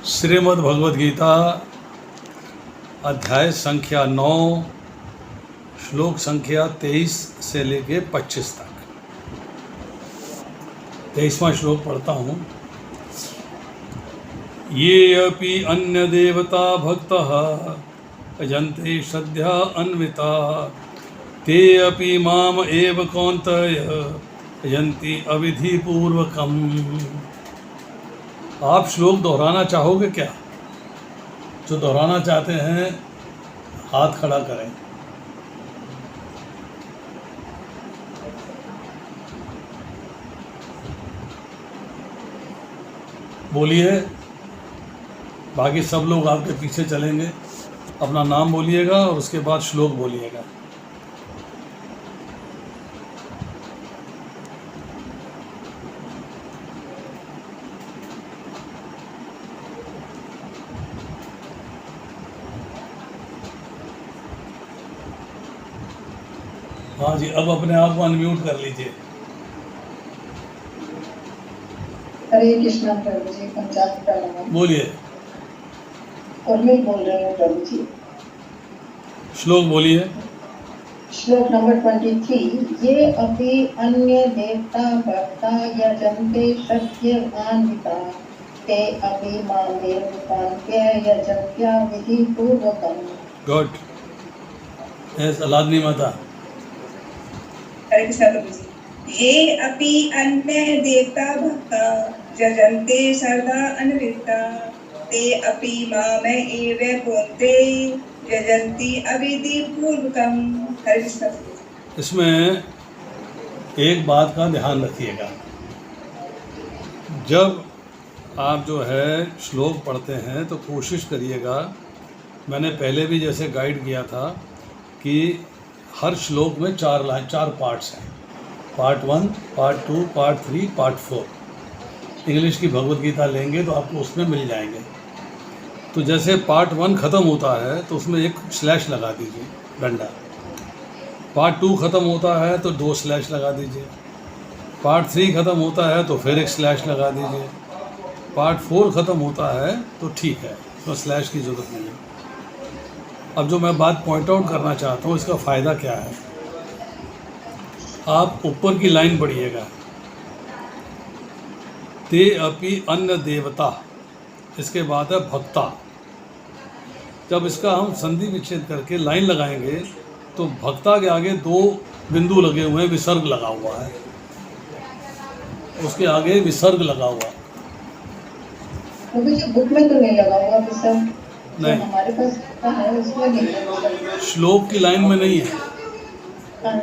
श्रीमद् भगवद गीता अध्याय संख्या 9 श्लोक संख्या 23 से लेके 25 तक। 23वां श्लोक पढ़ता हूँ। ये अपि अन्य देवता भक्तः भजन्ते श्रद्धया अन्विता ते अपि माम एव कौन्तेय भजन्ति अविधिपूर्वकम्। आप श्लोक दोहराना चाहोगे क्या? जो दोहराना चाहते हैं हाथ खड़ा करें। बोलिए। बाकी सब लोग आपके पीछे चलेंगे। अपना नाम बोलिएगा और उसके बाद श्लोक बोलिएगा। हाँ जी, अब अपने आप को अनम्यूट कर लीजिए। हरे कृष्णा प्रभु जी। पंचायत प्रणाम। बोलिए। उर्मी बोल रही हूँ प्रभु जी। श्लोक बोलिए। श्लोक नंबर 23। ये अपि अन्य देवता भक्ता यजन्ते श्रद्धयान्विता ते अपि मामेव कौन्तेय यजन्त्या विधिपूर्वकम्। गुड। यस, अलादनी माता। हरे कृष्णा प्रभु जी। ये अपि अन्य देवता भक्ता यजन्ते श्रद्धा अन्विता ते अपि माम एव कौन्तेय यजन्ति अविधि पूर्वकम्। हरे कृष्णा। इसमें एक बात का ध्यान रखिएगा। जब आप जो है श्लोक पढ़ते हैं तो कोशिश करिएगा, मैंने पहले भी जैसे गाइड किया था कि हर श्लोक में चार पार्ट्स हैं। Part 1, part 2, part 3, part 4। English की भगवद गीता लेंगे तो आपको उसमें मिल जाएंगे। तो जैसे पार्ट 1 ख़त्म होता है तो उसमें एक स्लैश लगा दीजिए, डंडा। पार्ट 2 ख़त्म होता है तो 2 स्लैश लगा दीजिए। पार्ट 3 ख़त्म होता है तो फिर एक स्लैश लगा दीजिए। पार्ट 4 ख़त्म होता है तो ठीक है, उसमें स्लैश की ज़रूरत नहीं है। अब जो मैं बात पॉइंट आउट करना चाहता हूँ, इसका फ़ायदा क्या है। आप ऊपर की लाइन पढ़िएगा। ते अपि अन्य देवता, इसके बाद है भक्ता। जब इसका हम संधि विच्छेद करके लाइन लगाएंगे तो भक्ता के आगे 2 बिंदु लगे हुए हैं, विसर्ग लगा हुआ है, उसके आगे विसर्ग लगा हुआ है। बुक में तो नहीं लगा हुआ विसर्ग। नहीं, हमारे पास है उसमें नहीं है। श्लोक की लाइन में नहीं है,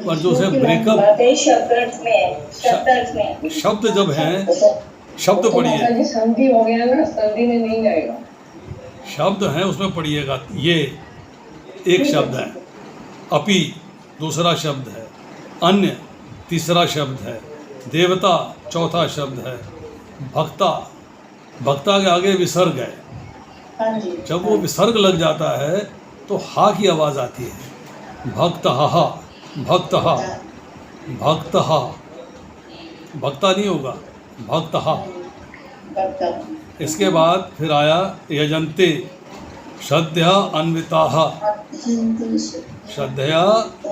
पर जो है ब्रेकअप शब्द जब हैं, शब्द पढ़िए। संधि हो गया ना, संधि में नहीं जाएगा। शब्द हैं उसमें पढ़िएगा। ये एक शब्द है, अपि दूसरा शब्द है, अन्य तीसरा शब्द है, देवता चौथा शब्द है, भक्ता, भक्ता के आगे विसर्ग है। जब वो विसर्ग लग जाता है तो हा की आवाज़ आती है। भक्तः, भक्तः, भक्तः, भक्ता नहीं होगा, भक्तः। इसके बाद फिर आया यजन्ते श्रद्धया अन्विताः, श्रद्धया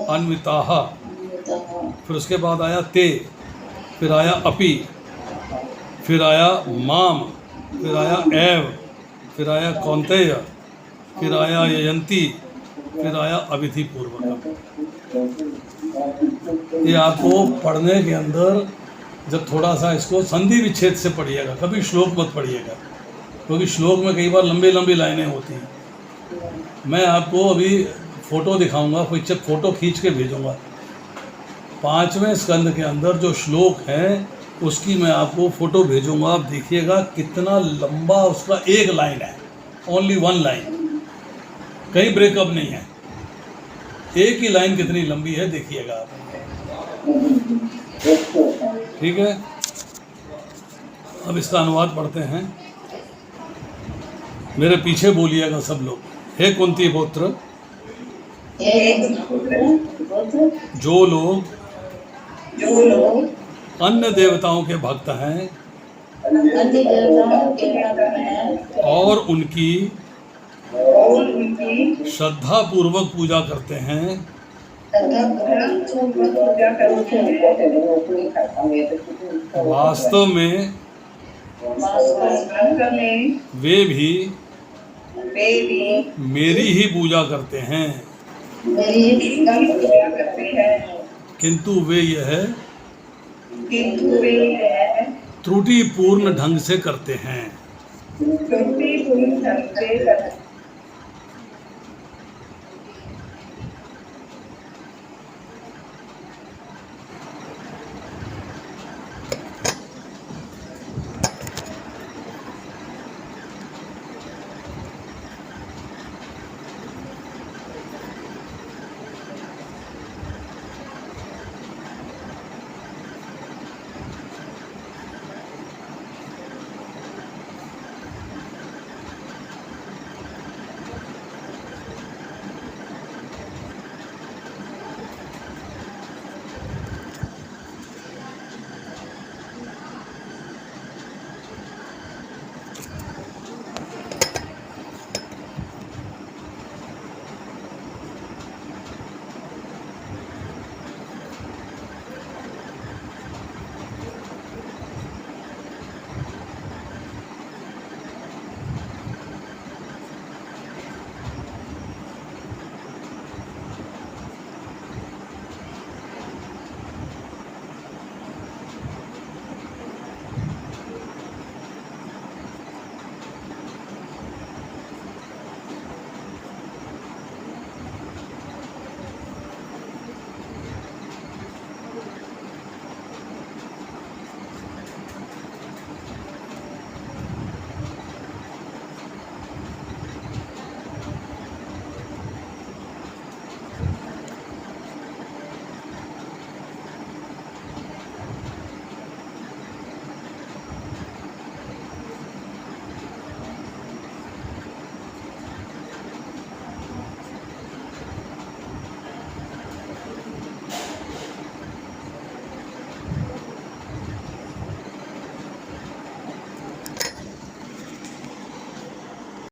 अन्विताः। फिर उसके बाद आया ते, फिर आया अपि, फिर आया माम, फिर आया एव, फिर आया कौन्तेय, फिर आया यजन्ति, फिर आया अविधि पूर्वक। ये आपको पढ़ने के अंदर जब थोड़ा सा इसको संधि विच्छेद से पढ़िएगा, कभी श्लोक मत पढ़िएगा, क्योंकि श्लोक में कई बार लंबी लंबी लाइनें होती हैं। मैं आपको अभी फ़ोटो दिखाऊंगा, कोई फ़ोटो खींच के भेजूंगा। 5वें स्कंद के अंदर जो श्लोक हैं उसकी मैं आपको फ़ोटो भेजूंगा। आप देखिएगा कितना लंबा उसका एक लाइन है, ओनली 1 लाइन, कहीं ब्रेकअप नहीं है। एक ही लाइन कितनी लंबी है देखिएगा आप। ठीक है, अब इसका अनुवाद पढ़ते हैं। मेरे पीछे बोलिएगा सब लोग। हे कुंती पुत्र, जो लोग अन्य देवताओं के भक्त हैं और उनकी श्रद्धा पूर्वक पूजा करते हैं, पूजा करते हैं। वास्तव में वे भी मेरी ही पूजा करते हैं, किंतु वे यह त्रुटिपूर्ण ढंग से करते हैं।